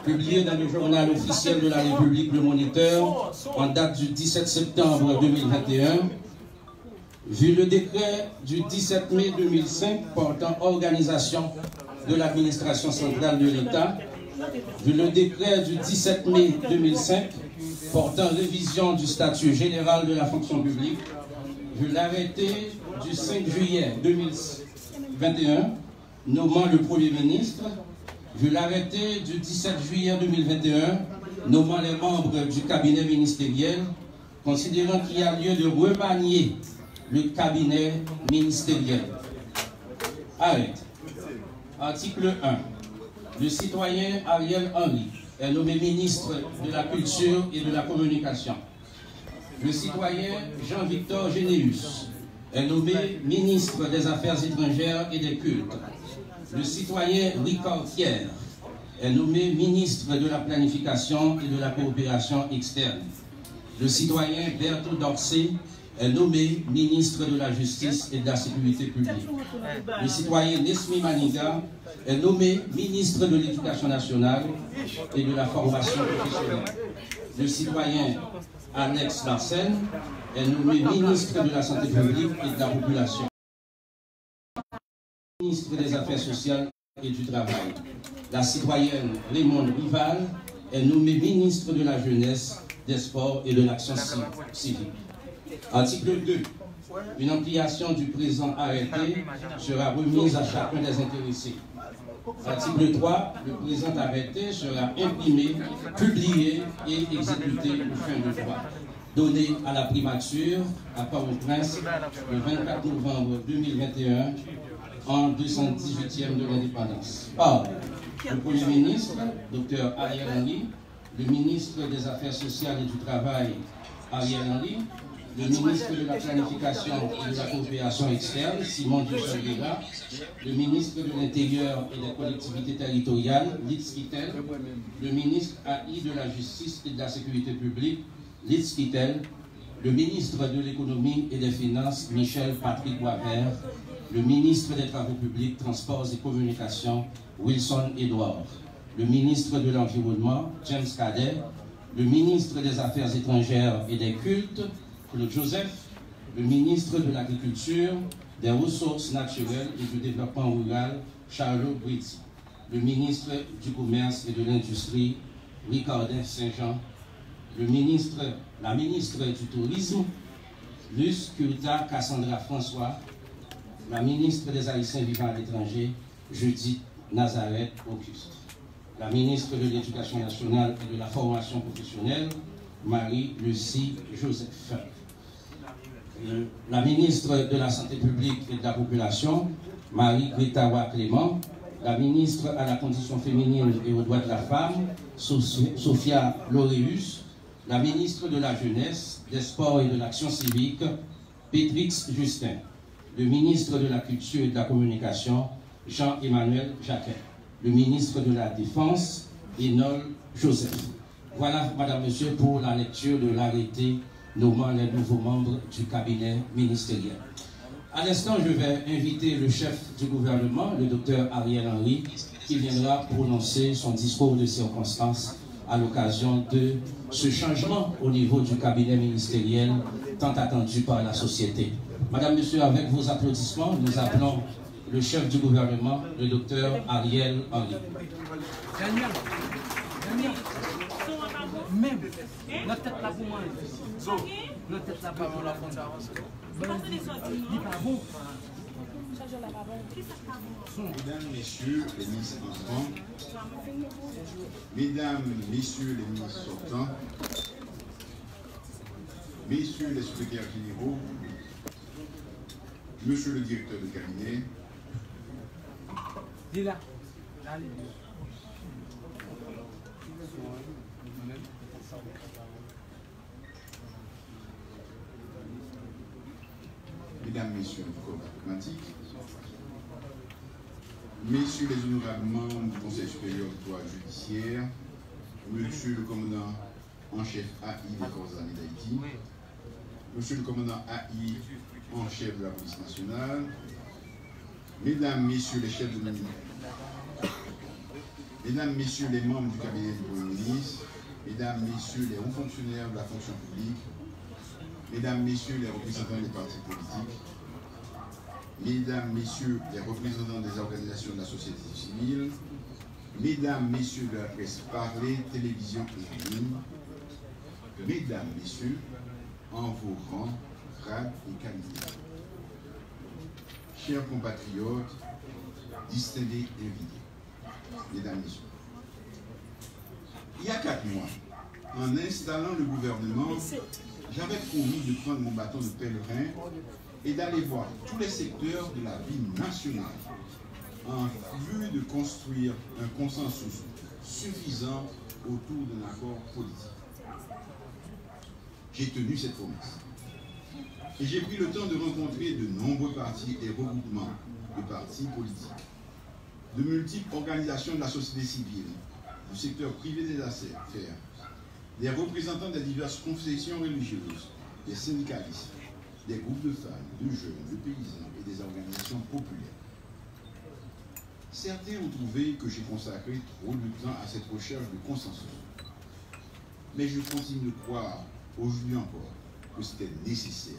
publié dans le journal officiel de la République, Le Moniteur, en date du 17 septembre 2021, vu le décret du 17 mai 2005 portant organisation de l'administration centrale de l'État, vu le décret du 17 mai 2005 portant révision du statut général de la fonction publique, vu l'arrêté du 5 juillet 2021 nommant le Premier ministre, vu l'arrêté du 17 juillet 2021 nommant les membres du cabinet ministériel, considérant qu'il y a lieu de remanier le cabinet ministériel. Arrête. Article 1. Le citoyen Ariel Henry est nommé ministre de la Culture et de la Communication. Le citoyen Jean-Victor Généus est nommé ministre des Affaires étrangères et des Cultes. Le citoyen Ricard Thiers est nommé ministre de la Planification et de la Coopération externe. Le citoyen Berthaud Dorsey est nommé ministre de la Justice et de la Sécurité publique. Le citoyen Nesmi Maniga est nommé ministre de l'Éducation nationale et de la formation professionnelle. Le citoyen Alex Larsen est nommé ministre de la Santé publique et de la Population. Ministre des Affaires sociales et du Travail. La citoyenne Raymond Rival est nommée ministre de la Jeunesse, des Sports et de l'Action civique. Article 2. Une ampliation du présent arrêté sera remise à chacun des intéressés. Article 3. Le présent arrêté sera imprimé, publié et exécuté au fin de droit. Donné à la primature à Port-au-Prince le 24 novembre 2021 en 218e de l'indépendance. Or, le Premier ministre, Dr Ariel Henry, le ministre des Affaires sociales et du Travail, Ariel Henry, le ministre de la Planification et de la Coopération externe, Simon Duchel-Guéra, le ministre de l'Intérieur et des collectivités territoriales, Litz Kittel, le ministre AI de la Justice et de la Sécurité publique, Litz Kittel, le ministre de l'Économie et des Finances, Michel Patrick Boisvert, le ministre des Travaux publics, Transports et Communications, Wilson Edouard, le ministre de l'Environnement, James Cadet, le ministre des Affaires étrangères et des Cultes, Claude Joseph, le ministre de l'Agriculture, des Ressources naturelles et du Développement rural, Charles Britz, le ministre du Commerce et de l'Industrie, Ricardin Saint-Jean, la ministre du Tourisme, Luce Curta Cassandra François, la ministre des Haïtiens vivant à l'étranger, Judith Nazareth Auguste, la ministre de l'Éducation nationale et de la formation professionnelle, Marie-Lucie Joseph, la ministre de la Santé publique et de la Population, Marie-Gretawa Clément, la ministre à la condition féminine et aux droits de la femme, Sophia Laureus, la ministre de la Jeunesse, des Sports et de l'Action civique, Pétrix Justin, le ministre de la Culture et de la Communication, Jean-Emmanuel Jacquet, le ministre de la Défense, Enol Joseph. Voilà, Madame, Monsieur, pour la lecture de l'arrêté nommant les nouveaux membres du cabinet ministériel. À l'instant, je vais inviter le chef du gouvernement, le docteur Ariel Henry, qui viendra prononcer son discours de circonstance à l'occasion de ce changement au niveau du cabinet ministériel tant attendu par la société. Madame, Monsieur, avec vos applaudissements, nous appelons le chef du gouvernement, le docteur Ariel Henry. Même, notre tête là pour moi. Notre tête là pour moi. Mesdames, Messieurs les ministres entrants, Mesdames, Messieurs les ministres sortants, Messieurs les secrétaires généraux, Monsieur le directeur de cabinet, Mesdames, Messieurs le corps diplomatique, Messieurs les honorables membres du Conseil supérieur du droit judiciaire, Monsieur le commandant en chef AI des Forces armées d'Haïti, Monsieur le commandant AI en chef de la police nationale, Mesdames, Messieurs les chefs de ministère, Mesdames, Messieurs les membres du cabinet du Premier ministre, Mesdames, Messieurs les hauts fonctionnaires de la fonction publique, Mesdames, Messieurs les représentants des partis politiques, Mesdames, Messieurs les représentants des organisations de la société civile, Mesdames, Messieurs de la presse parlée, télévision et en ligne, Mesdames, Messieurs, en vos rangs, grades et qualités. Chers compatriotes, distingués invités, Mesdames, Messieurs. Il y a 4 mois, en installant le gouvernement, j'avais promis de prendre mon bâton de pèlerin et d'aller voir tous les secteurs de la vie nationale en vue de construire un consensus suffisant autour d'un accord politique. J'ai tenu cette promesse. Et j'ai pris le temps de rencontrer de nombreux partis et regroupements de partis politiques, de multiples organisations de la société civile, du secteur privé des affaires, des représentants des diverses confessions religieuses, des syndicalistes, des groupes de femmes, de jeunes, de paysans et des organisations populaires. Certains ont trouvé que j'ai consacré trop de temps à cette recherche de consensus. Mais je continue de croire, aujourd'hui encore, que c'était nécessaire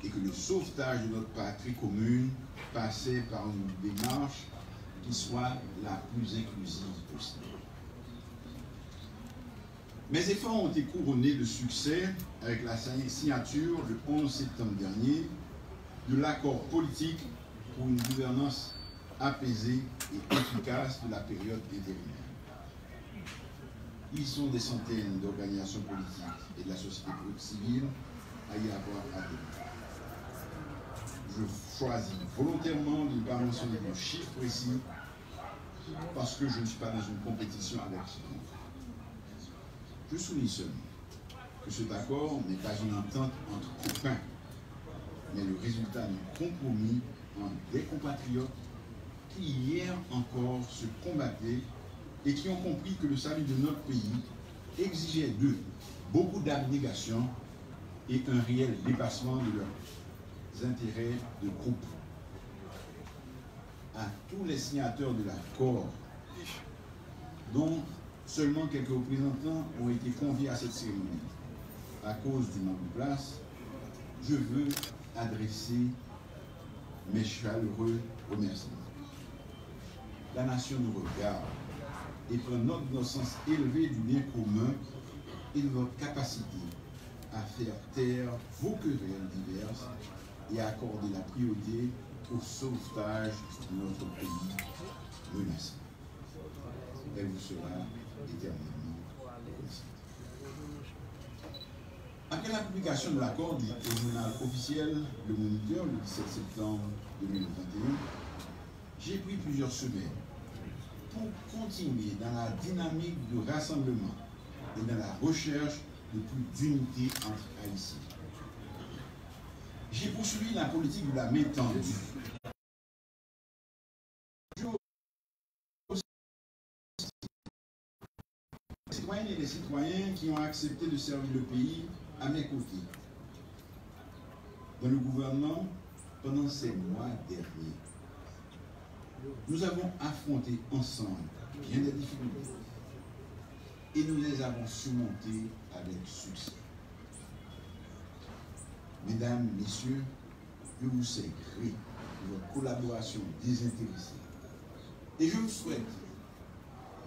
et que le sauvetage de notre patrie commune passait par une démarche qui soit la plus inclusive possible. Mes efforts ont été couronnés de succès avec la signature le 11 septembre dernier de l'accord politique pour une gouvernance apaisée et efficace de la période intérimaire. Ils sont des centaines d'organisations politiques et de la société civile à y avoir adhéré. Je choisis volontairement de ne pas mentionner de chiffres précis parce que je ne suis pas dans une compétition avec quiconque. Je souligne seulement que cet accord n'est pas une entente entre copains, mais le résultat d'un compromis entre des compatriotes qui hier encore se combattaient et qui ont compris que le salut de notre pays exigeait d'eux beaucoup d'abnégation et un réel dépassement de leurs intérêts de groupe. À tous les signataires de l'accord, dont seulement quelques représentants ont été conviés à cette cérémonie à cause du manque de place, je veux adresser mes chaleureux remerciements. La nation nous regarde et prend note de notre sens élevé du bien commun et de votre capacité à faire taire vos querelles diverses et à accorder la priorité au sauvetage de notre pays menacé. Elle vous sera éternellement reconnaissante. Après la publication de l'accord du journal officiel Le Moniteur le 17 septembre 2021, j'ai pris plusieurs semaines pour continuer dans la dynamique de rassemblement et dans la recherche de plus d'unité entre Haïtiens. J'ai poursuivi la politique de la main tendue. Les citoyennes et les citoyens qui ont accepté de servir le pays à mes côtés dans le gouvernement pendant ces mois derniers. Nous avons affronté ensemble bien des difficultés et nous les avons surmontées avec succès. Mesdames, Messieurs, je vous sais gré de votre collaboration désintéressée et je vous souhaite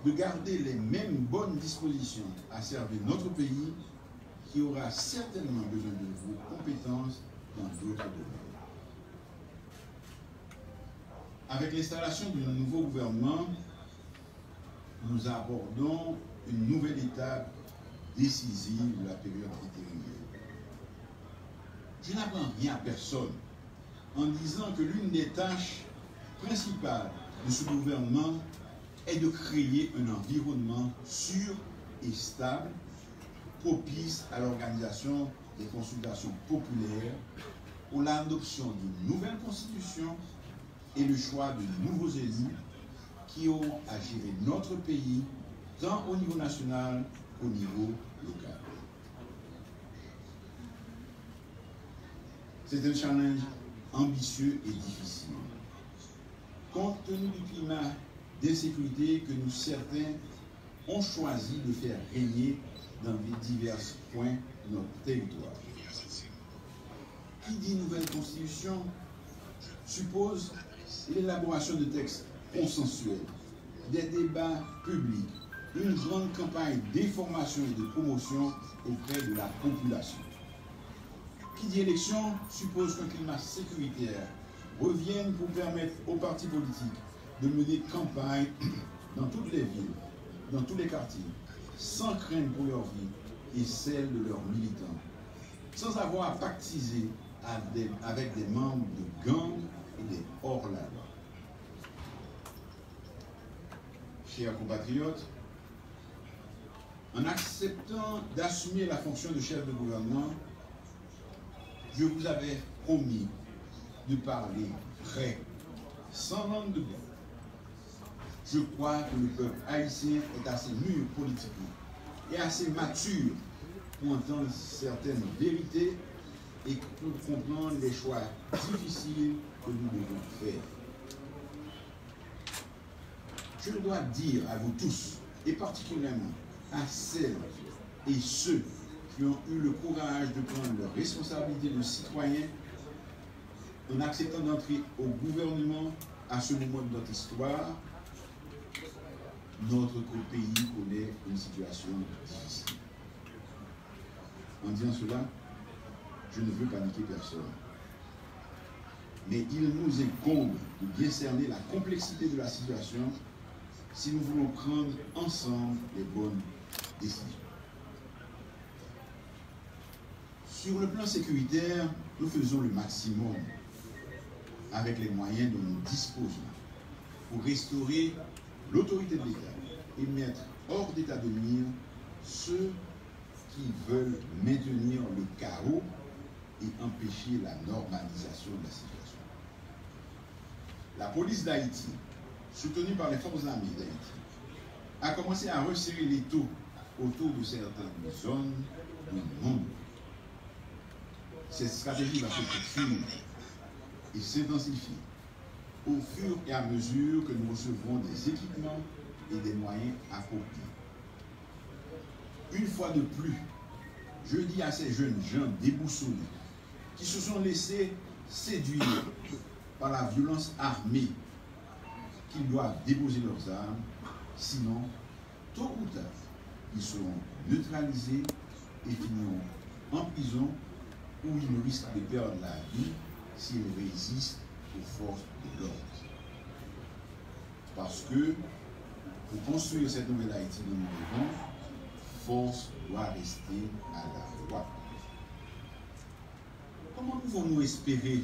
de garder les mêmes bonnes dispositions à servir notre pays qui aura certainement besoin de vos compétences dans d'autres domaines. Avec l'installation d'un nouveau gouvernement, nous abordons une nouvelle étape décisive de la période intérimaire. Je n'apprends rien à personne en disant que l'une des tâches principales de ce gouvernement est de créer un environnement sûr et stable, propice à l'organisation des consultations populaires, pour l'adoption d'une nouvelle constitution et le choix de nouveaux élus qui auront à gérer notre pays tant au niveau national qu'au niveau local. C'est un challenge ambitieux et difficile. Compte tenu du climat d'insécurité que nous certains ont choisi de faire régner dans les divers coins de notre territoire. Qui dit nouvelle constitution suppose l'élaboration de textes consensuels, des débats publics, une grande campagne d'information et de promotion auprès de la population. Qui dit élection suppose qu'un climat sécuritaire revienne pour permettre aux partis politiques de mener campagne dans toutes les villes, dans tous les quartiers, sans crainte pour leur vie et celle de leurs militants, sans avoir à pactiser avec des membres de gangs et des hors-la-loi. Chers compatriotes, en acceptant d'assumer la fonction de chef de gouvernement, je vous avais promis de parler vrai, sans langue de bois. Je crois que le peuple haïtien est assez mûr politiquement et assez mature pour entendre certaines vérités et pour comprendre les choix difficiles que nous devons faire. Je dois dire à vous tous, et particulièrement à celles et ceux qui ont eu le courage de prendre leurs responsabilités de citoyens en acceptant d'entrer au gouvernement à ce moment de notre histoire, notre pays connaît une situation difficile. En disant cela, je ne veux paniquer personne. Mais il nous incombe de bien cerner la complexité de la situation si nous voulons prendre ensemble les bonnes décisions. Sur le plan sécuritaire, nous faisons le maximum avec les moyens dont nous disposons pour restaurer l'autorité de l'État et mettre hors d'état de nuire ceux qui veulent maintenir le chaos et empêcher la normalisation de la situation. La police d'Haïti, soutenue par les forces armées d'Haïti, a commencé à resserrer les taux autour de certaines zones du monde. Cette stratégie va se poursuivre et s'intensifier au fur et à mesure que nous recevrons des équipements et des moyens appropriés. Une fois de plus, je dis à ces jeunes gens déboussolés qui se sont laissés séduire par la violence armée qu'ils doivent déposer leurs armes, sinon, tôt ou tard, ils seront neutralisés et finiront en prison où ils risquent de perdre la vie s'ils résistent aux forces de l'ordre. Parce que pour construire cette nouvelle Haïti dont nous rêvons, force doit rester à la loi. Comment pouvons-nous espérer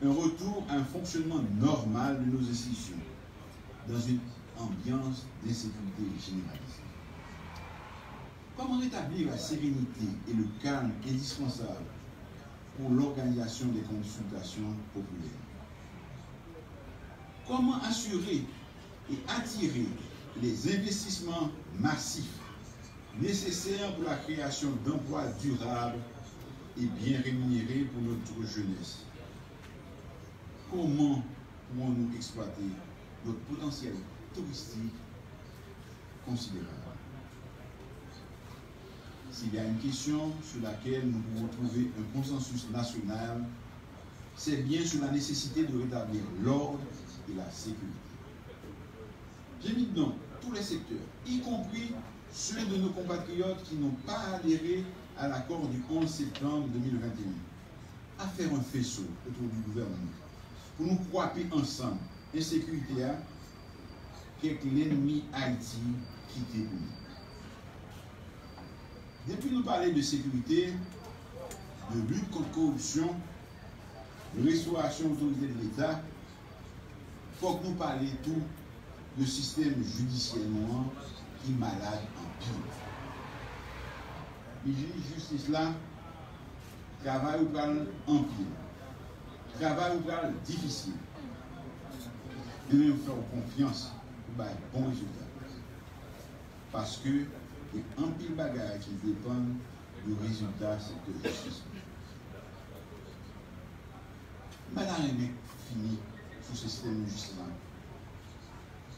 un retour à un fonctionnement normal de nos institutions dans une ambiance d'insécurité généralisée? Comment rétablir la sérénité et le calme indispensables pour l'organisation des consultations populaires? Comment assurer et attirer les investissements massifs nécessaires pour la création d'emplois durables et bien rémunérés pour notre jeunesse? Comment pouvons-nous exploiter notre potentiel touristique considérable? S'il y a une question sur laquelle nous pouvons trouver un consensus national, c'est bien sur la nécessité de rétablir l'ordre et la sécurité. J'invite donc tous les secteurs, y compris ceux de nos compatriotes qui n'ont pas adhéré à l'accord du 11 septembre 2021, à faire un faisceau autour du gouvernement pour nous frapper ensemble insécurité qu'est l'ennemi Haïti quitté pour nous. Depuis nous parler de sécurité, de lutte contre la corruption, de restauration de l'autorité de l'État, il faut que nous parlions tout de système judiciaire noir qui est malade en pire. Les juges de justice là, travail ou parle en pire, travail ou parle difficile. Et nous faire confiance pour un bon résultat. Parce que il y a un pile bagage qui dépend du résultat de cette justice. Madame est fini sous ce système de justice.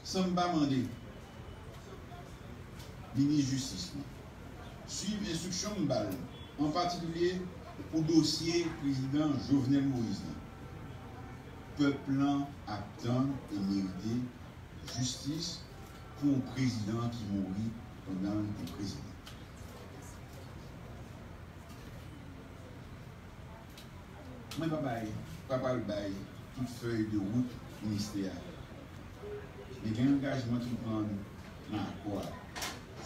sans me demander, ministre justice, suivre l'instruction de en particulier pour le dossier président Jovenel Moïse. Peuple attend et mérite justice pour un président qui mourit pendant le président. Moi, papa le bail, toute feuille de route ministérielle. Mais il y a un engagement qui prend dans l'accord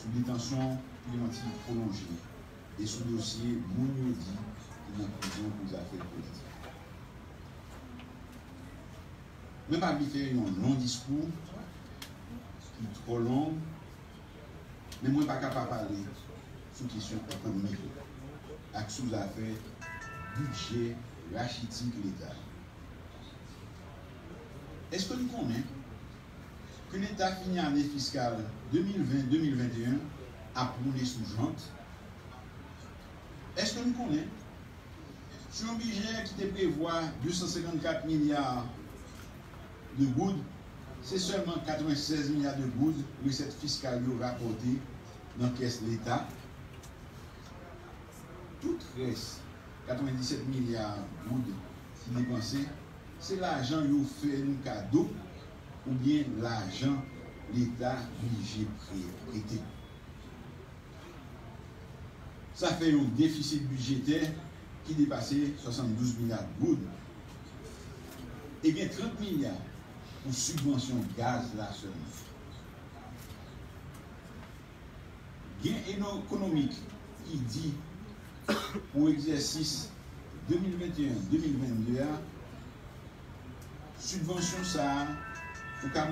sous détention climatique prolongée et sous dossier Mouniodi qui est en prison pour les affaires politiques. Je ne vais pas faire un long discours qui est trop long, mais je ne suis pas capable de parler sur la question économique avec sous affaires budget rachitique de l'État. Est-ce que nous connaissons que l'État finit l'année fiscale 2020-2021 à rouler sous jante? Est-ce que nous connaissons sur un budget qui prévoit 254 milliards de gouttes, c'est seulement 96 milliards de gouttes recettes fiscales rapportées dans la caisse de l'État. Tout reste, 97 milliards de gouttes qui dépensés, c'est l'argent qui fait un cadeau ou bien l'argent l'État obligé prêter. Ça fait un déficit budgétaire qui dépassait 72 milliards de gouttes. Et bien 30 milliards pour subvention de gaz là seulement. Gain économique qui dit pour l'exercice 2021-2022, subvention ça qu'à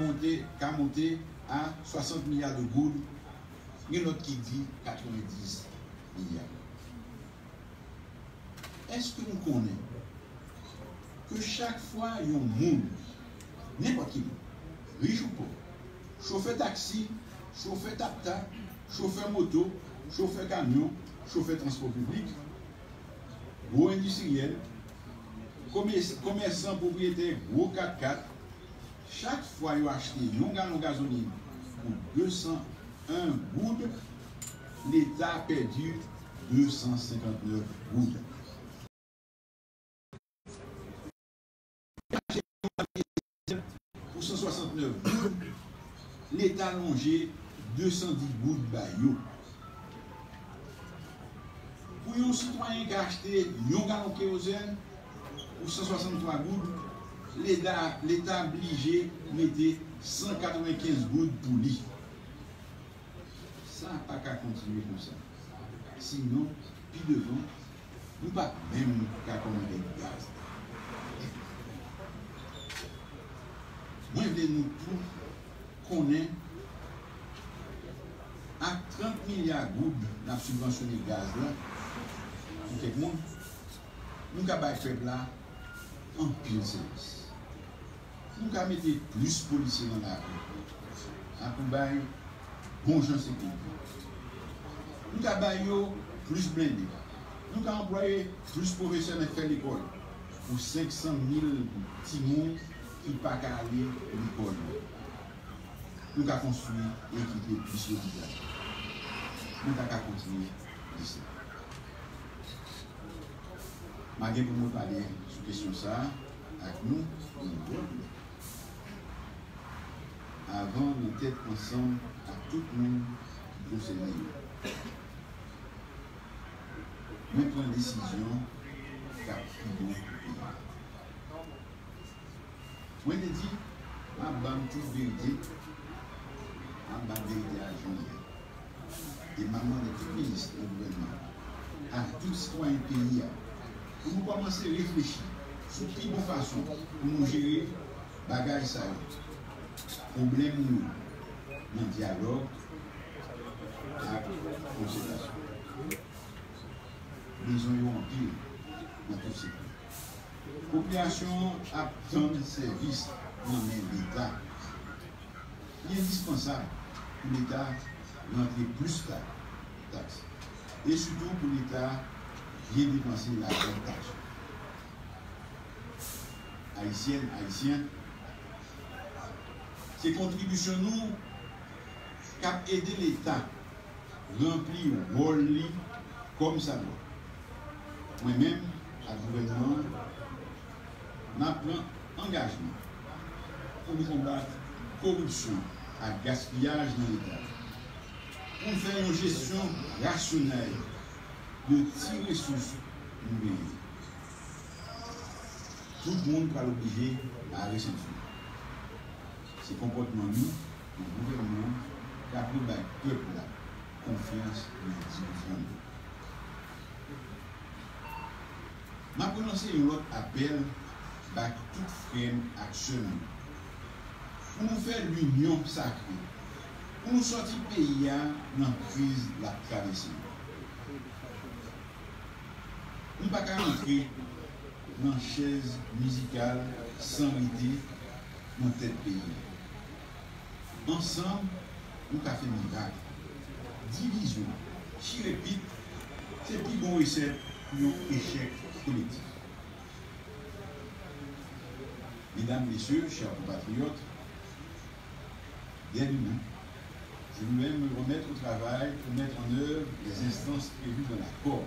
monter à 60 milliards de gouttes, il y a une autre qui dit 90 milliards. Est-ce que nous connaissons que chaque fois il y a un monde, n'importe qui, riche ou pauvre, chauffeur taxi, chauffeur tapta, chauffeur moto, chauffeur camion, chauffeur transport public, gros industriel, commerçant propriétaire, gros 4x4, chaque fois ils ont acheté un gallon de gasoline pour 201 gouttes, l'État a perdu 259 gouttes. Pour 169 gouttes, l'État a longé 210 gouttes baillot. Pour un citoyen qui a acheté un gallon de kérosène pour 163 gouttes, l'État a obligé de mettre 195 gouttes pour lui. Ça n'a pas qu'à continuer comme ça. Sinon, puis devant, nous ne pouvons pas même qu'à commander du gaz. Moi, je veux nous tous connaître à 30 milliards de gouttes dans la subvention du gaz là, pour tout le monde, nous avons fait là en pile service. Nous avons mis plus de policiers dans la rue, à Koubaï, bon gens sécurité. Nous avons plus blindés. Nous avons employé plus de professionnels qui font l'école pour 500 000 petits monde qui ne peuvent pas aller à l'école. Nous avons construit et équipé plus de l'hôpital. Nous avons continué ici. Malgré pour nous parler sur la question ça, avec nous, avant de tête ensemble à tout le monde qui concerne. Nous prenons une décision qui a pris bon pays. Moi, je dis, je vais toute vérité, je vais vérité à Jean-Pierre. Et maman de tout ministre du gouvernement, à tout citoyen du pays, pour nous commencer à réfléchir sur quelle bonne façon pour nous gérer les bagages ça. Problème nous, dans le dialogue, à la concertation. Besoin en pile dans tout ce pays. La population a tant de services dans l'État. Il est indispensable pour l'État d'entrer plus de taxes. Et surtout pour l'État bien dépenser la bonne taxe. Haïtiens, Ces contributions nous cap aider l'État remplir le rôle comme ça doit. Moi-même, à le gouvernement, n'a pris engagement pour nous combattre la corruption et gaspillage dans l'État. Pour faire une gestion rationnelle de ces ressources nous. Tout le monde va l'obliger à ressentir. Ces comportements nous, le gouvernement, qui a pris le peuple là, confiance dans les institutions. Je vais prononcer un autre appel à toute frème action pour nous faire l'union sacrée, pour nous sortir du pays dans la crise de la traversée. Nous ne pouvons pas rentrer dans la chaise musicale sans idée dans notre pays. Ensemble, nous avons fait un miracle. Division, je répète, c'est le plus bon recette pour un échec collectif. Mesdames, Messieurs, chers compatriotes, bienvenue. Je voulais me remettre au travail pour mettre en œuvre les instances prévues dans l'accord.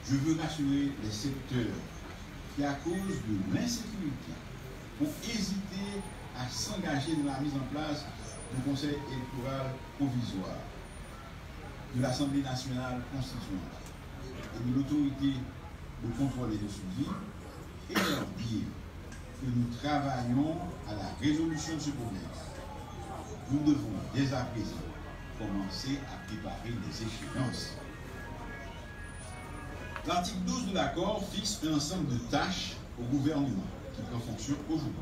Je veux rassurer les secteurs qui, à cause de l'insécurité, ont hésité à s'engager dans la mise en place du Conseil électoral provisoire, de l'Assemblée nationale constituante et de l'autorité de contrôle et de suivi, et leur dire que nous travaillons à la résolution de ce problème. Nous devons dès à présent commencer à préparer les échéances. L'article 12 de l'accord fixe un ensemble de tâches au gouvernement qui prend fonction aujourd'hui.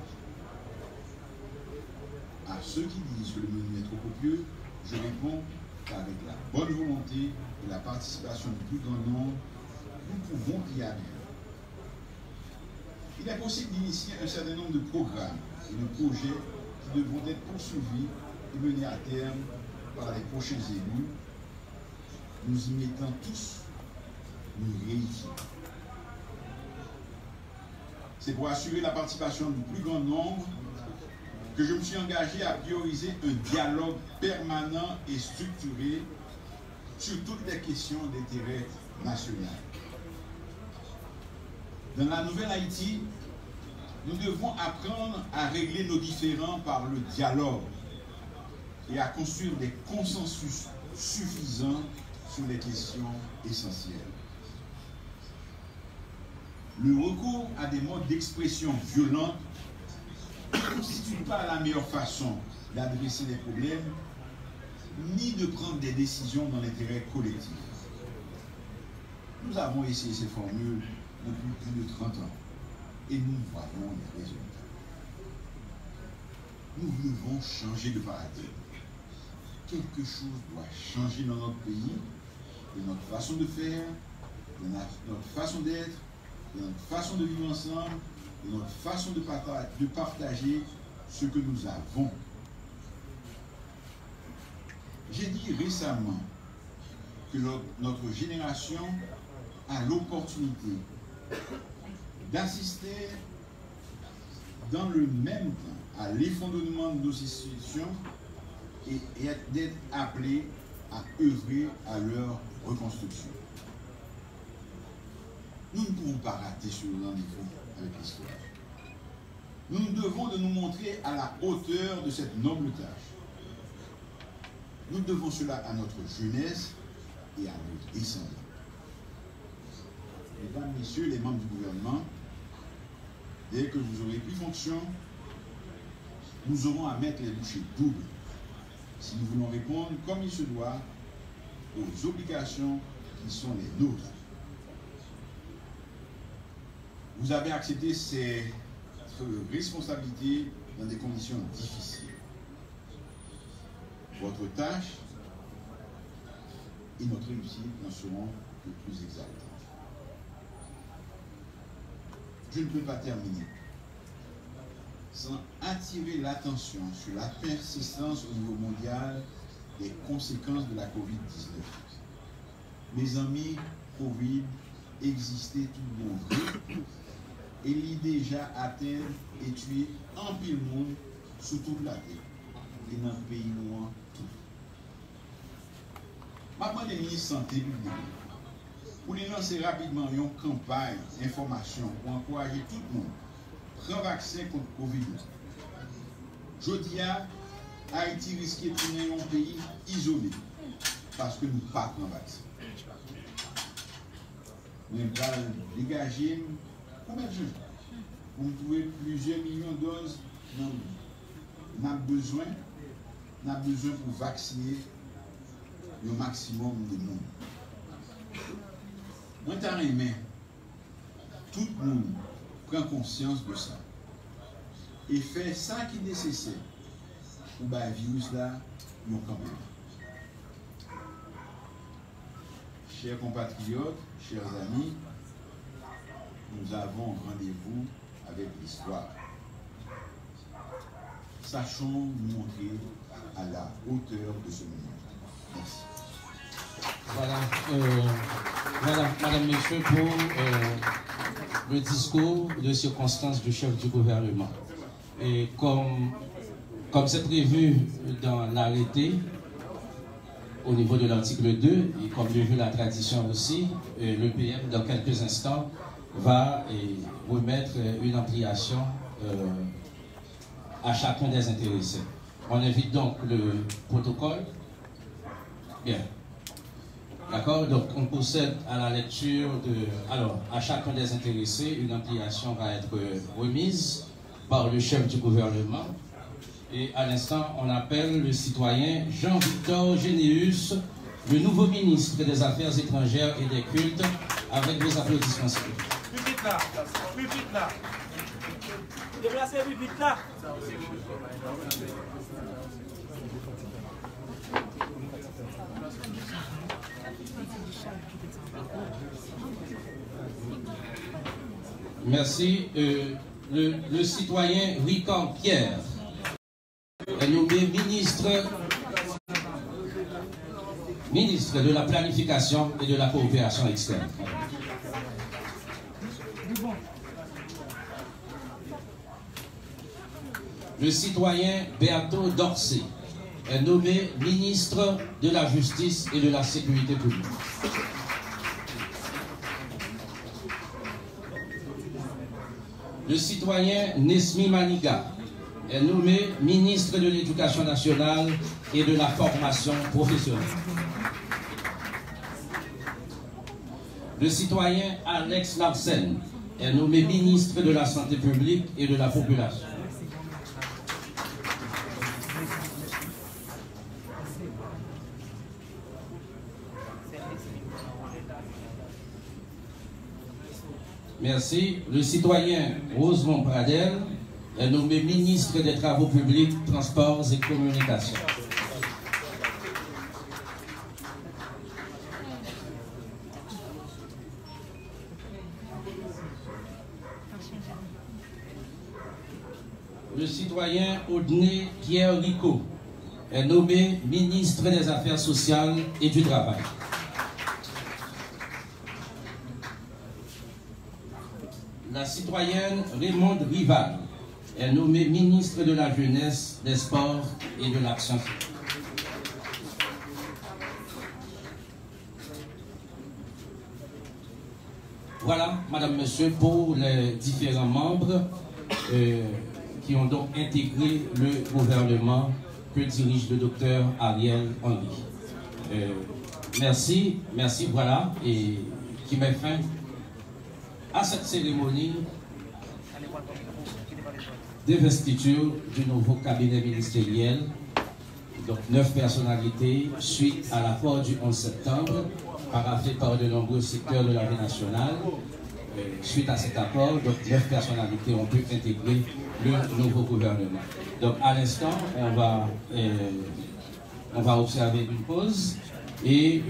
À ceux qui disent que le menu est trop copieux, je réponds qu'avec la bonne volonté et la participation du plus grand nombre, nous pouvons y arriver. Il est possible d'initier un certain nombre de programmes et de projets qui devront être poursuivis et menés à terme par les prochains élus. Nous y mettons tous, nous réussissons. C'est pour assurer la participation du plus grand nombre que je me suis engagé à prioriser un dialogue permanent et structuré sur toutes les questions d'intérêt national. Dans la nouvelle Haïti, nous devons apprendre à régler nos différends par le dialogue et à construire des consensus suffisants sur les questions essentielles. Le recours à des modes d'expression violents ne constitue pas la meilleure façon d'adresser les problèmes, ni de prendre des décisions dans l'intérêt collectif. Nous avons essayé ces formules depuis plus de 30 ans et nous voyons les résultats. Nous devons changer de paradigme. Quelque chose doit changer dans notre pays, de notre façon de faire, de notre façon d'être, de notre façon de vivre ensemble, de notre façon de partager ce que nous avons. J'ai dit récemment que notre génération a l'opportunité d'assister dans le même temps à l'effondrement de nos institutions et d'être appelés à œuvrer à leur reconstruction. Nous ne pouvons pas rater ce rendez-vous avec l'histoire. Nous devons de nous montrer à la hauteur de cette noble tâche. Nous devons cela à notre jeunesse et à nos descendants. Mesdames, Messieurs les membres du gouvernement, dès que vous aurez pris fonction, nous aurons à mettre les bouchées doubles si nous voulons répondre comme il se doit aux obligations qui sont les nôtres. Vous avez accepté cette responsabilité dans des conditions difficiles. Votre tâche et notre réussite en seront le plus exaltantes. Je ne peux pas terminer sans attirer l'attention sur la persistance au niveau mondial des conséquences de la Covid-19. Mes amis, Covid existait tout le monde vrai, et il a déjà atteint et tué un pile monde sur toute la terre et dans le pays noir tout. Maintenant, les ministres santé publique pour les lancer rapidement une campagne d'information pour encourager tout le monde à prendre vaccin contre Covid. Je dis à Haïti risque de devenir un pays isolé parce que nous ne pas prendre vaccin. Nous allons dégager combien de gens pour trouver plusieurs millions de doses. Nous avons besoin pour vacciner le maximum de monde. Nous avons tout le monde prend conscience de ça et fait ça qui est nécessaire pour que le virus là nous quand même. Chers compatriotes, chers amis, nous avons rendez-vous avec l'histoire. Sachons nous montrer à la hauteur de ce moment. Merci. Voilà, Madame, Messieurs, pour le discours de circonstance du chef du gouvernement. Et comme c'est prévu dans l'arrêté, au niveau de l'article 2, et comme le veut la tradition aussi, le PM, dans quelques instants, va remettre une ampliation à chacun des intéressés. On invite donc le protocole. Bien. D'accord? Donc, on procède à la lecture de... Alors, à chacun des intéressés, une ampliation va être remise par le chef du gouvernement. Et à l'instant, on appelle le citoyen Jean-Victor Généus, le nouveau ministre des Affaires étrangères et des cultes, avec vos applaudissements. Plus vite là, plus vite là. Déplacez plus vite là. Merci. Le citoyen Ricard Pierre est nommé ministre de la planification et de la coopération externe. Le citoyen Béato Dorsey est nommé ministre de la Justice et de la Sécurité publique. Le citoyen Nesmi Maniga est nommé ministre de l'Éducation nationale et de la formation professionnelle. Le citoyen Alex Larsen est nommé ministre de la Santé publique et de la population. Merci. Le citoyen Rosemont Pradel est nommé ministre des Travaux publics, Transports et Communications. Le citoyen Audney Pierre Rico est nommé ministre des Affaires sociales et du Travail. La citoyenne Raymonde Rival est nommée ministre de la Jeunesse, des Sports et de l'Action. Voilà, Madame, Monsieur, pour les différents membres qui ont donc intégré le gouvernement que dirige le docteur Ariel Henry. Merci, voilà, et qui met fin à cette cérémonie d'investiture du nouveau cabinet ministériel. Donc 9 personnalités suite à l'accord du 11 septembre, paraphé par de nombreux secteurs de la vie nationale. Suite à cet accord, donc 9 personnalités ont pu intégrer le nouveau gouvernement. Donc à l'instant, on va observer une pause et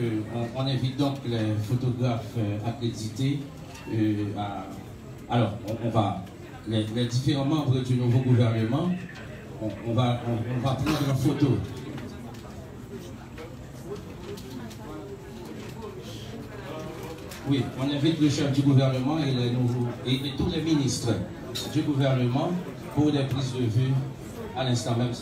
on invite donc les photographes accrédités. Alors, les différents membres du nouveau gouvernement, on va prendre en photo. Oui, on invite le chef du gouvernement et, et tous les ministres du gouvernement pour des prises de vue à l'instant même.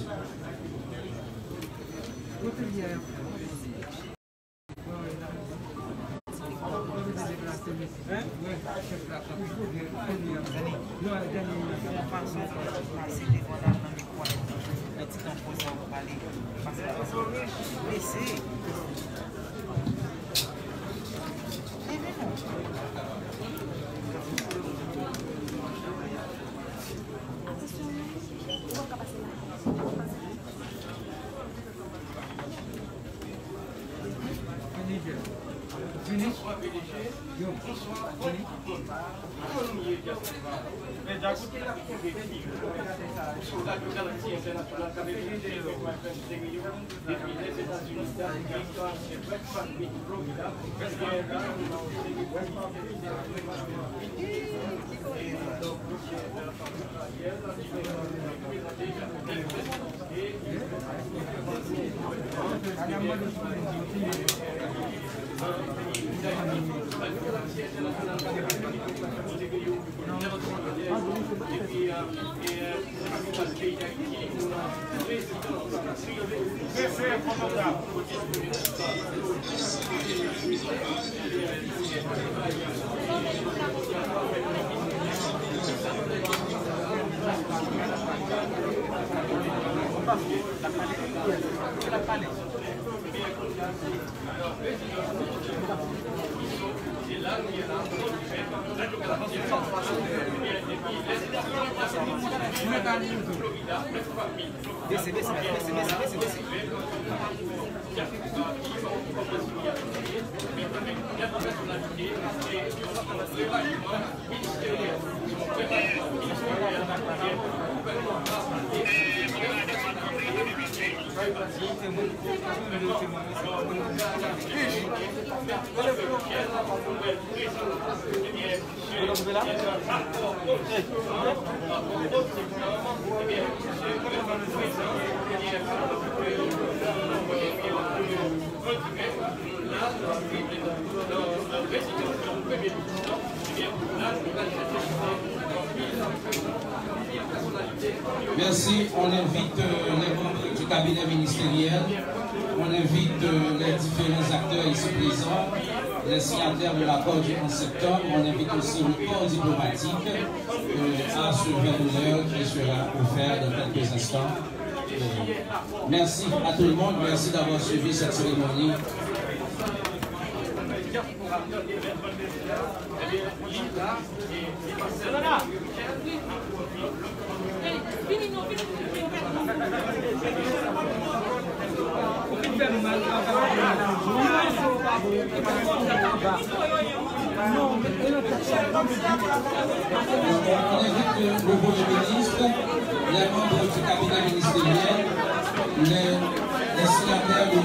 Merci. On invite les membres du cabinet ministériel, on invite les différents acteurs ici présents, les signataires de l'accord du 11 septembre, on invite aussi le corps diplomatique à ce l'heure qui sera offert dans quelques instants. Merci à tout le monde, merci d'avoir suivi cette cérémonie. On invite le Premier ministre, les membres du cabinet ministériel, les signataires de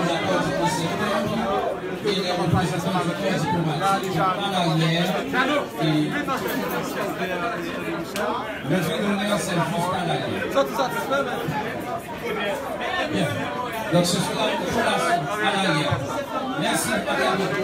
l'accord du 11 septembre et les représentants du corps diplomatique en arrière. Et le fait d'honneur, c'est juste en arrière. Bien. Donc ce sera une collation à l'arrière. Merci, à bientôt.